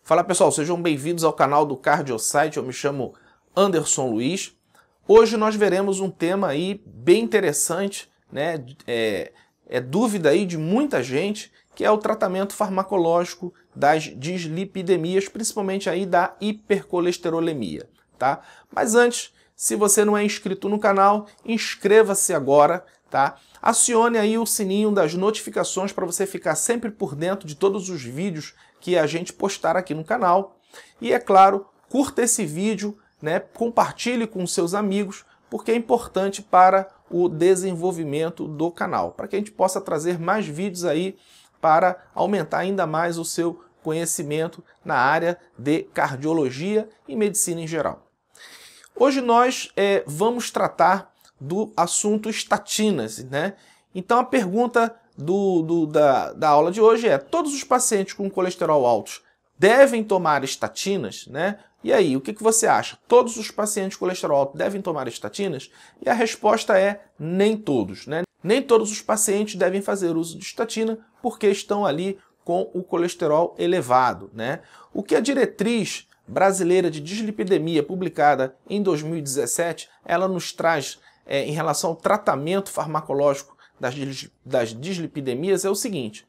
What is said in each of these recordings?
Fala pessoal, sejam bem-vindos ao canal do Cardiosite, eu me chamo Anderson Luiz. Hoje nós veremos um tema aí bem interessante, né? É dúvida aí de muita gente, que é o tratamento farmacológico das dislipidemias, principalmente aí da hipercolesterolemia, tá? Mas antes, se você não é inscrito no canal, inscreva-se agora, tá? Acione aí o sininho das notificações para você ficar sempre por dentro de todos os vídeos que a gente postar aqui no canal. E é claro, curta esse vídeo, né? Compartilhe com seus amigos, porque é importante para o desenvolvimento do canal, para que a gente possa trazer mais vídeos aí para aumentar ainda mais o seu conhecimento na área de cardiologia e medicina em geral. Hoje nós vamos tratar do assunto estatinas, né? Então a pergunta da aula de hoje é: todos os pacientes com colesterol alto devem tomar estatinas, né? E aí, o que você acha? Todos os pacientes com colesterol alto devem tomar estatinas? E a resposta é nem todos, né? Nem todos os pacientes devem fazer uso de estatina porque estão ali com o colesterol elevado, né? O que a diretriz brasileira de dislipidemia, publicada em 2017, ela nos traz em relação ao tratamento farmacológico das dislipidemias é o seguinte: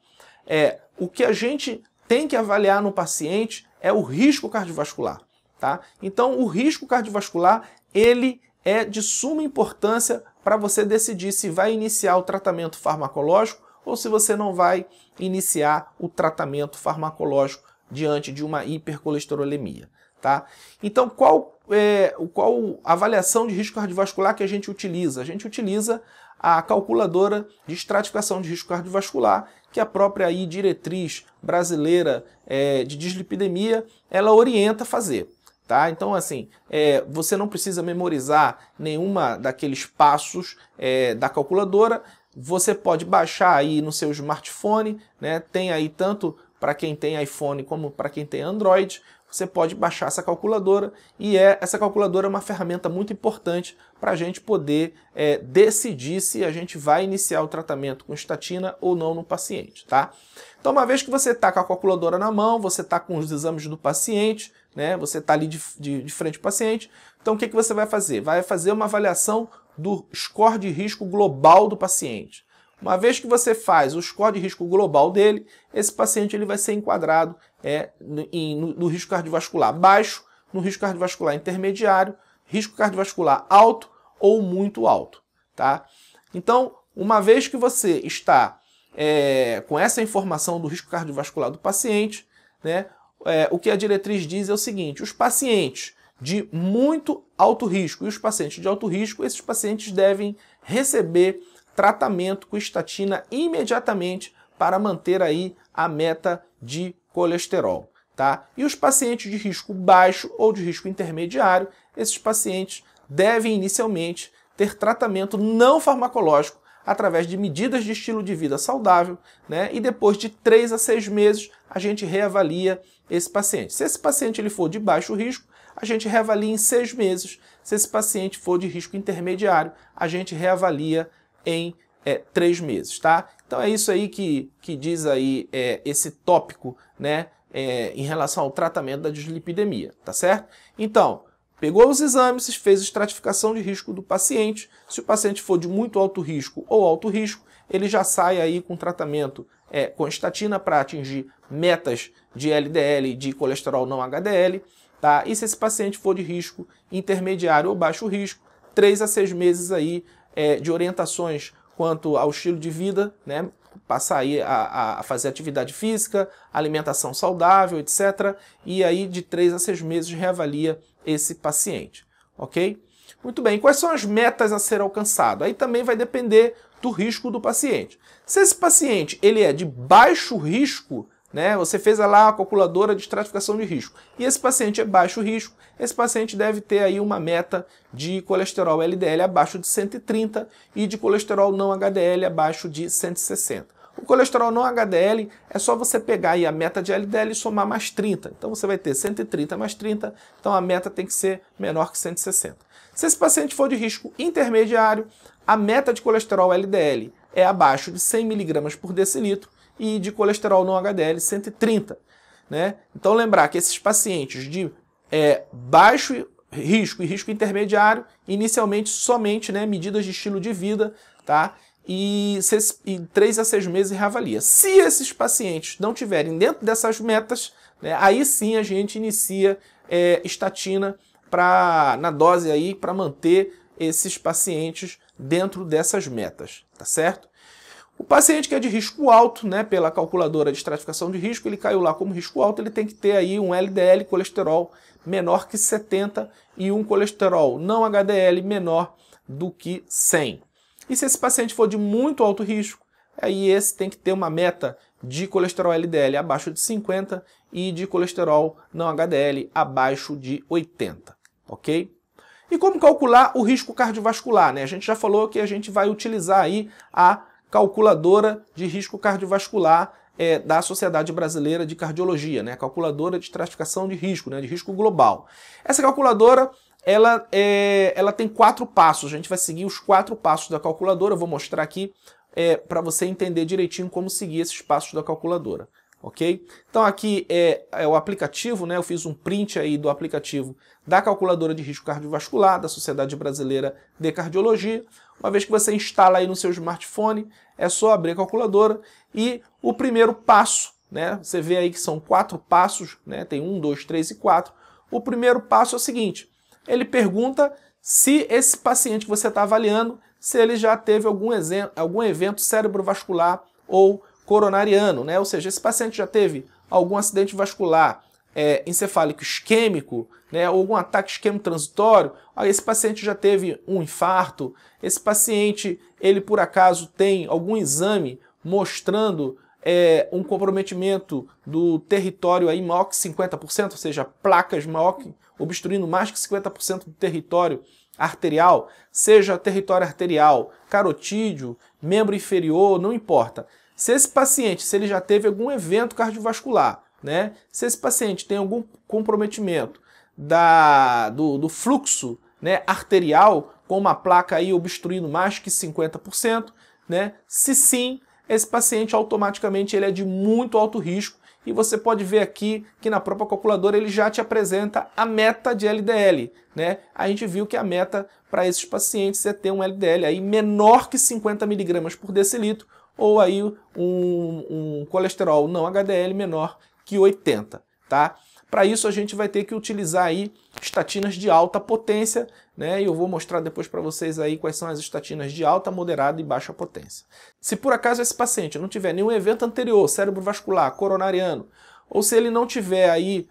o que a gente tem que avaliar no paciente é o risco cardiovascular, tá? Então, o risco cardiovascular, ele é de suma importância para você decidir se vai iniciar o tratamento farmacológico ou se você não vai iniciar o tratamento farmacológico diante de uma hipercolesterolemia, tá? Então, qual a avaliação de risco cardiovascular que a gente utiliza? A gente utiliza a calculadora de estratificação de risco cardiovascular, que a própria aí diretriz brasileira de dislipidemia, ela orienta a fazer, tá? Então, assim, você não precisa memorizar nenhuma daqueles passos da calculadora. Você pode baixar aí no seu smartphone, né? Tem aí tanto para quem tem iPhone como para quem tem Android. Você pode baixar essa calculadora e essa calculadora é uma ferramenta muito importante para a gente poder decidir se a gente vai iniciar o tratamento com estatina ou não no paciente, tá? Então, uma vez que você está com a calculadora na mão, você está com os exames do paciente, né? Você está ali de frente ao paciente, então o que você vai fazer? Vai fazer uma avaliação do score de risco global do paciente. Uma vez que você faz o score de risco global dele, esse paciente ele vai ser enquadrado no risco cardiovascular baixo, no risco cardiovascular intermediário, risco cardiovascular alto ou muito alto, tá? Então, uma vez que você está com essa informação do risco cardiovascular do paciente, né, o que a diretriz diz é o seguinte: os pacientes de muito alto risco e os pacientes de alto risco, esses pacientes devem receber tratamento com estatina imediatamente para manter aí a meta de colesterol, tá? E os pacientes de risco baixo ou de risco intermediário, esses pacientes devem inicialmente ter tratamento não farmacológico através de medidas de estilo de vida saudável, né? E depois de 3 a 6 meses a gente reavalia esse paciente. Se esse paciente ele for de baixo risco, a gente reavalia em 6 meses. Se esse paciente for de risco intermediário, a gente reavalia em 3 meses, tá? Então é isso aí que diz aí esse tópico, né, em relação ao tratamento da dislipidemia, tá certo? Então, pegou os exames, fez a estratificação de risco do paciente. Se o paciente for de muito alto risco ou alto risco, ele já sai aí com tratamento com estatina para atingir metas de LDL e de colesterol não HDL, tá? E se esse paciente for de risco intermediário ou baixo risco, 3 a 6 meses aí de orientações quanto ao estilo de vida, né? Passar aí a fazer atividade física, alimentação saudável, etc. E aí de 3 a 6 meses reavalia esse paciente, ok? Muito bem, quais são as metas a ser alcançado? Aí também vai depender do risco do paciente. Se esse paciente ele é de baixo risco, né, você fez lá a calculadora de estratificação de risco, e esse paciente é baixo risco, esse paciente deve ter aí uma meta de colesterol LDL abaixo de 130 e de colesterol não HDL abaixo de 160. O colesterol não HDL é só você pegar aí a meta de LDL e somar mais 30. Então você vai ter 130 mais 30, então a meta tem que ser menor que 160. Se esse paciente for de risco intermediário, a meta de colesterol LDL é abaixo de 100 mg por decilitro e de colesterol não HDL 130. né? Então lembrar que esses pacientes de baixo risco e risco intermediário, inicialmente somente, né, medidas de estilo de vida, tá? E 3 a 6 meses reavalia. Se esses pacientes não tiverem dentro dessas metas, né, aí sim a gente inicia estatina na dose aí para manter esses pacientes dentro dessas metas, tá certo? O paciente que é de risco alto, né, pela calculadora de estratificação de risco, ele caiu lá como risco alto, ele tem que ter aí um LDL, colesterol, menor que 70 e um colesterol não HDL menor do que 100. E se esse paciente for de muito alto risco, aí esse tem que ter uma meta de colesterol LDL abaixo de 50 e de colesterol não HDL abaixo de 80, ok? E como calcular o risco cardiovascular, né? A gente já falou que a gente vai utilizar aí a calculadora de risco cardiovascular da Sociedade Brasileira de Cardiologia, né? Calculadora de estratificação de risco, né? De risco global. Essa calculadora, ela tem 4 passos. A gente vai seguir os 4 passos da calculadora. Eu vou mostrar aqui para você entender direitinho como seguir esses passos da calculadora. Ok? Então aqui é o aplicativo, né? Eu fiz um print aí do aplicativo da calculadora de risco cardiovascular da Sociedade Brasileira de Cardiologia. Uma vez que você instala aí no seu smartphone, é só abrir a calculadora e o primeiro passo, né? Você vê aí que são 4 passos, né? Tem 1, 2, 3 e 4. O primeiro passo é o seguinte: ele pergunta se esse paciente que você está avaliando, se ele já teve algum evento cerebrovascular ou coronariano, né? Ou seja, esse paciente já teve algum acidente vascular encefálico isquêmico, né? Ou algum ataque isquêmico transitório. Esse paciente já teve um infarto. Esse paciente, ele por acaso tem algum exame mostrando um comprometimento do território aí maior que 50%, ou seja, placas maior que, obstruindo mais que 50% do território arterial, seja território arterial, carotídeo, membro inferior, não importa. Se esse paciente, se ele já teve algum evento cardiovascular, né? Se esse paciente tem algum comprometimento do fluxo, né, arterial, com uma placa aí obstruindo mais que 50%, né? Se sim, esse paciente automaticamente ele é de muito alto risco e você pode ver aqui que na própria calculadora ele já te apresenta a meta de LDL, né? A gente viu que a meta para esses pacientes é ter um LDL aí menor que 50 mg por decilitro ou aí um colesterol não HDL menor que 80, tá? Para isso a gente vai ter que utilizar aí estatinas de alta potência, né? E eu vou mostrar depois para vocês aí quais são as estatinas de alta, moderada e baixa potência. Se por acaso esse paciente não tiver nenhum evento anterior, cerebrovascular, coronariano, ou se ele não tiver aí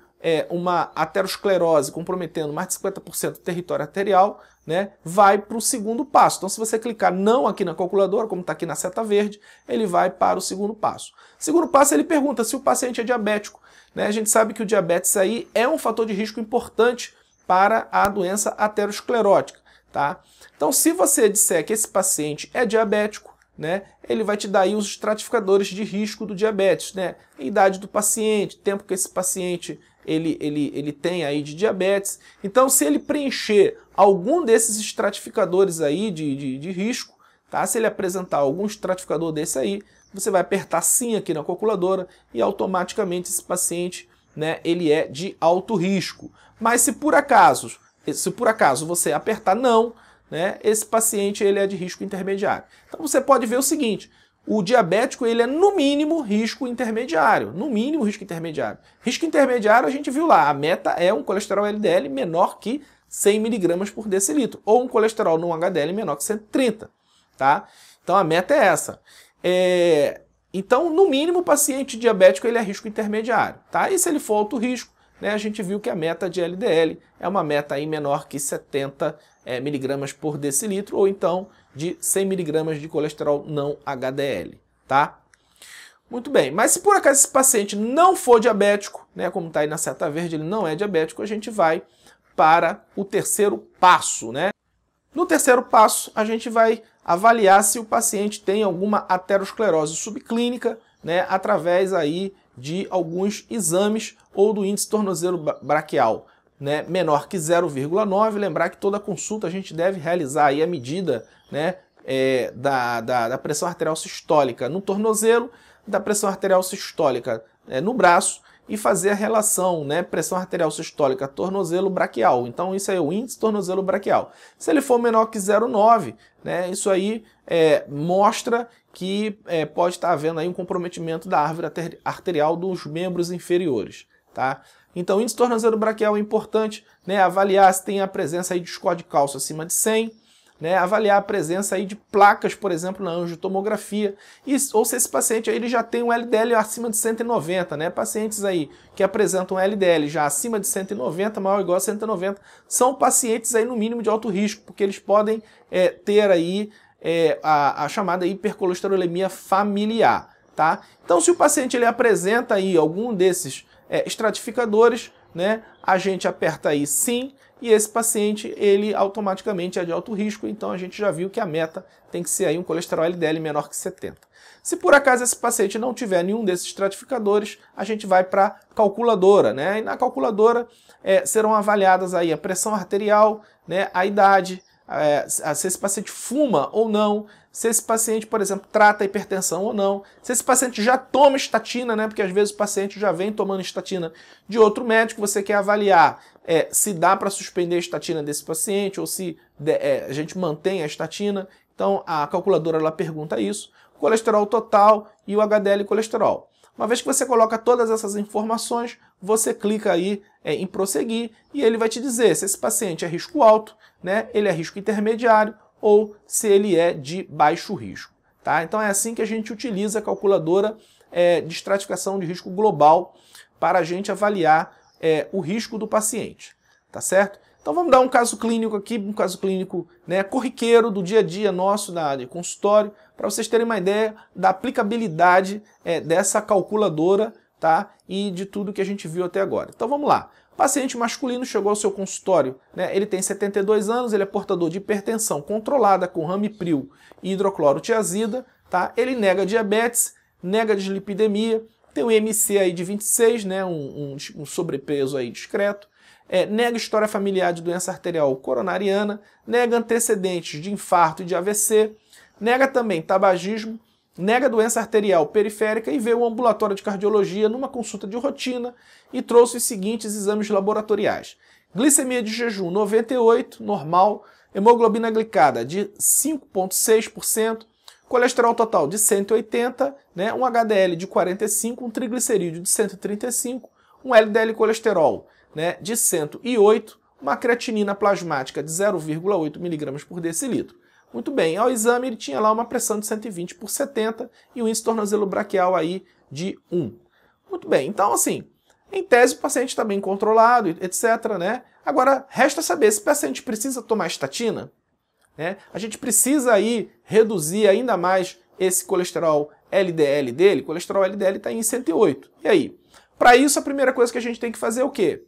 uma aterosclerose comprometendo mais de 50% do território arterial, né, vai para o segundo passo. Então se você clicar não aqui na calculadora, como está aqui na seta verde, ele vai para o segundo passo. Segundo passo, ele pergunta se o paciente é diabético. Né? A gente sabe que o diabetes aí é um fator de risco importante para a doença aterosclerótica. Tá? Então se você disser que esse paciente é diabético, né, ele vai te dar aí os estratificadores de risco do diabetes, né? Idade do paciente, tempo que esse paciente ele tem aí de diabetes. Então, se ele preencher algum desses estratificadores aí de risco, tá? Se ele apresentar algum estratificador desse aí, você vai apertar sim aqui na calculadora e automaticamente esse paciente, né, ele é de alto risco. Mas se por acaso você apertar não, né, esse paciente ele é de risco intermediário. Então você pode ver o seguinte: o diabético ele é no mínimo risco intermediário, no mínimo risco intermediário. Risco intermediário a gente viu lá, a meta é um colesterol LDL menor que 100 mg por decilitro, ou um colesterol não HDL menor que 130, tá? Então a meta é essa. Então, no mínimo, o paciente diabético ele é risco intermediário, tá? E se ele for alto risco, né, a gente viu que a meta de LDL é uma meta aí menor que 70 mg por decilitro, ou então de 100 mg de colesterol não HDL, tá? Muito bem, mas se por acaso esse paciente não for diabético, né, como está aí na seta verde, ele não é diabético, a gente vai para o terceiro passo, né? No terceiro passo, a gente vai avaliar se o paciente tem alguma aterosclerose subclínica, né, através aí de alguns exames ou do índice tornozelo braquial, né, menor que 0,9. Lembrar que toda consulta a gente deve realizar aí a medida, né, da pressão arterial sistólica no tornozelo, da pressão arterial sistólica no braço e fazer a relação, né, pressão arterial sistólica, tornozelo braquial. Então isso aí é o índice tornozelo braquial. Se ele for menor que 0,9, né, isso aí mostra que pode estar havendo aí um comprometimento da árvore arterial dos membros inferiores, tá? Então o índice tornozelo braquial é importante, né, avaliar se tem a presença aí de score de cálcio acima de 100, né, avaliar a presença aí de placas, por exemplo, na angiotomografia, ou se esse paciente aí ele já tem um LDL acima de 190, né, pacientes aí que apresentam um LDL já acima de 190, maior ou igual a 190, são pacientes aí no mínimo de alto risco, porque eles podem ter aí a chamada hipercolesterolemia familiar, tá? Então se o paciente ele apresenta aí algum desses estratificadores, né, a gente aperta aí sim, e esse paciente, ele automaticamente é de alto risco, então a gente já viu que a meta tem que ser aí um colesterol LDL menor que 70. Se por acaso esse paciente não tiver nenhum desses estratificadores, a gente vai para a calculadora, né? E na calculadora serão avaliadas aí a pressão arterial, né, a idade, se esse paciente fuma ou não, se esse paciente, por exemplo, trata hipertensão ou não, se esse paciente já toma estatina, né, porque às vezes o paciente já vem tomando estatina de outro médico, você quer avaliar se dá para suspender a estatina desse paciente ou se a gente mantém a estatina. Então a calculadora ela pergunta isso, o colesterol total e o HDL colesterol. Uma vez que você coloca todas essas informações, você clica aí em prosseguir e ele vai te dizer se esse paciente é risco alto, né, ele é risco intermediário ou se ele é de baixo risco. Tá? Então é assim que a gente utiliza a calculadora de estratificação de risco global para a gente avaliar o risco do paciente. Tá certo? Então vamos dar um caso clínico aqui, um caso clínico, né, corriqueiro do dia a dia nosso da área de consultório, para vocês terem uma ideia da aplicabilidade dessa calculadora, tá? E de tudo que a gente viu até agora. Então vamos lá. Paciente masculino chegou ao seu consultório, né? Ele tem 72 anos, ele é portador de hipertensão controlada com ramipril e hidroclorotiazida, tá? Ele nega diabetes, nega dislipidemia, tem um IMC aí de 26, né? Um sobrepeso aí discreto, nega história familiar de doença arterial coronariana, nega antecedentes de infarto e de AVC, nega também tabagismo, nega doença arterial periférica e veio ao ambulatório de cardiologia numa consulta de rotina e trouxe os seguintes exames laboratoriais. Glicemia de jejum 98, normal, hemoglobina glicada de 5,6%, colesterol total de 180, né, um HDL de 45, um triglicerídeo de 135, um LDL colesterol, né, de 108, uma creatinina plasmática de 0,8 mg por decilitro. Muito bem, ao exame ele tinha lá uma pressão de 120 por 70 e um índice tornozelo braquial aí de 1. Muito bem, então assim, em tese o paciente está bem controlado, etc, né? Agora, resta saber se o paciente precisa tomar estatina, né? A gente precisa aí reduzir ainda mais esse colesterol LDL dele, o colesterol LDL está em 108. E aí? Para isso, a primeira coisa que a gente tem que fazer é o quê?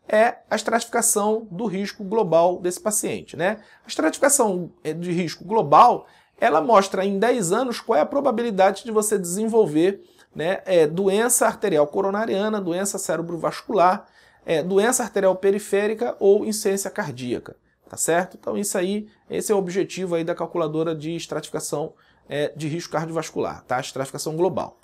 É a estratificação do risco global desse paciente, né? A estratificação de risco global, ela mostra em 10 anos qual é a probabilidade de você desenvolver, né, doença arterial coronariana, doença cerebrovascular, doença arterial periférica ou insuficiência cardíaca, tá certo? Então isso aí, esse é o objetivo aí da calculadora de estratificação de risco cardiovascular, tá? Estratificação global.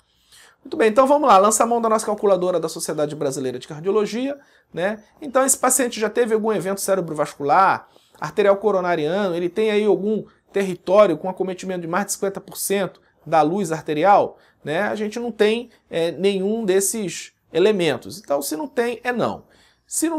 Muito bem, então vamos lá, lança a mão da nossa calculadora da Sociedade Brasileira de Cardiologia, né? Então esse paciente já teve algum evento cerebrovascular, arterial coronariano, ele tem aí algum território com acometimento de mais de 50% da luz arterial, né? A gente não tem nenhum desses elementos. Então se não tem, é não. Se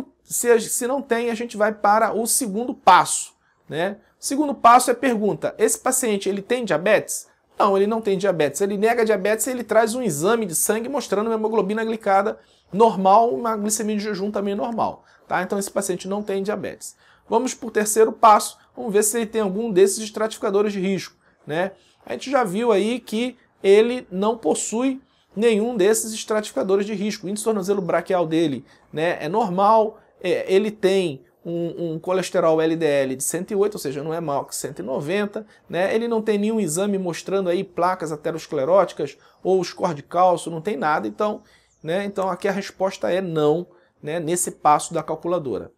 não tem, a gente vai para o segundo passo, né? O segundo passo é pergunta, esse paciente ele tem diabetes? Não, ele não tem diabetes. Ele nega diabetes e ele traz um exame de sangue mostrando uma hemoglobina glicada normal, uma glicemia de jejum também normal. Tá? Então esse paciente não tem diabetes. Vamos para o terceiro passo, vamos ver se ele tem algum desses estratificadores de risco, né? A gente já viu aí que ele não possui nenhum desses estratificadores de risco. O índice tornozelo braquial dele, né, é normal, ele tem um colesterol LDL de 108, ou seja, não é maior que 190, né? Ele não tem nenhum exame mostrando aí placas ateroscleróticas ou score de cálcio, não tem nada, então, né? Então aqui a resposta é não, né? Nesse passo da calculadora.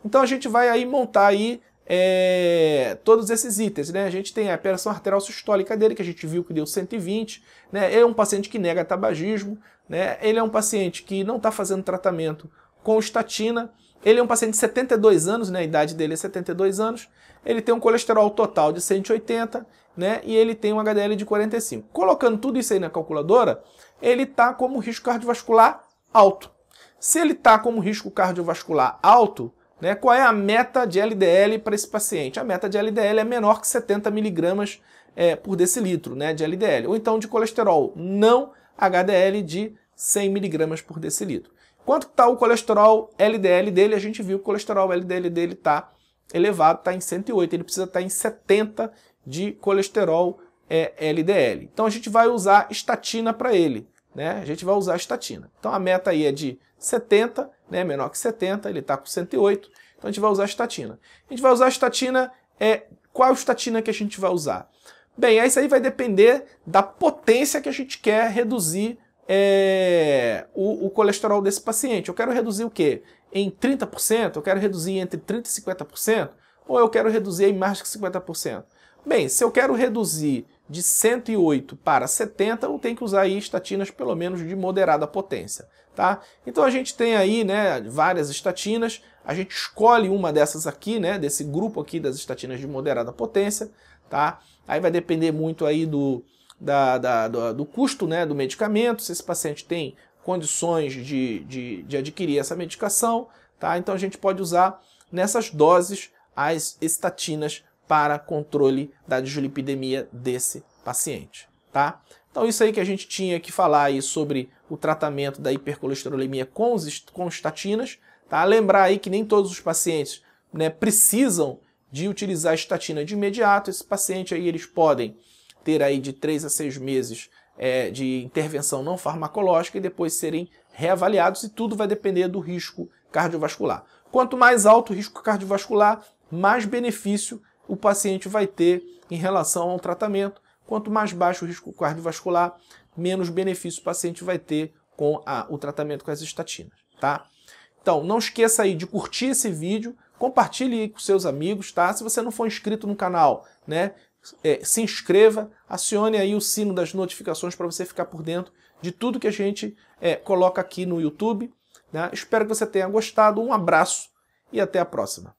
Então a gente vai aí montar aí todos esses itens, né? A gente tem a pressão arterial sistólica dele, que a gente viu que deu 120, né? É um paciente que nega tabagismo, né? Ele é um paciente que não está fazendo tratamento com estatina, ele é um paciente de 72 anos, né? A idade dele é 72 anos, ele tem um colesterol total de 180, né? E ele tem um HDL de 45. Colocando tudo isso aí na calculadora, ele está como risco cardiovascular alto. Se ele está como risco cardiovascular alto, né, qual é a meta de LDL para esse paciente? A meta de LDL é menor que 70 mg por decilitro, né, de LDL, ou então de colesterol não HDL de 100 mg por decilitro. Quanto está o colesterol LDL dele? A gente viu que o colesterol LDL dele está elevado, está em 108, ele precisa estar em 70 de colesterol LDL. Então a gente vai usar estatina para ele, né? A gente vai usar estatina. Então a meta aí é de 70, né? Menor que 70, ele está com 108, então a gente vai usar estatina. A gente vai usar estatina, qual estatina que a gente vai usar? Bem, isso aí vai depender da potência que a gente quer reduzir o colesterol desse paciente. Eu quero reduzir o quê? Em 30%? Eu quero reduzir entre 30% e 50%? Ou eu quero reduzir em mais que 50%? Bem, se eu quero reduzir de 108 para 70, eu tenho que usar aí estatinas pelo menos de moderada potência, tá? Então a gente tem aí, né, várias estatinas, a gente escolhe uma dessas aqui, né, desse grupo aqui das estatinas de moderada potência, tá? Aí vai depender muito aí do custo, né, do medicamento, se esse paciente tem condições de adquirir essa medicação, tá? Então a gente pode usar nessas doses as estatinas para controle da dislipidemia desse paciente, tá? Então isso aí que a gente tinha que falar aí sobre o tratamento da hipercolesterolemia com estatinas, tá? Lembrar aí que nem todos os pacientes, né, precisam de utilizar estatina de imediato. Esse paciente aí, eles podem ter aí de 3 a 6 meses de intervenção não farmacológica e depois serem reavaliados, e tudo vai depender do risco cardiovascular. Quanto mais alto o risco cardiovascular, mais benefício o paciente vai ter em relação ao tratamento. Quanto mais baixo o risco cardiovascular, menos benefício o paciente vai ter com o tratamento com as estatinas, tá? Então, não esqueça aí de curtir esse vídeo, compartilhe aí com seus amigos, tá? Se você não for inscrito no canal, né, se inscreva, acione aí o sino das notificações para você ficar por dentro de tudo que a gente coloca aqui no YouTube, né? Espero que você tenha gostado, um abraço e até a próxima.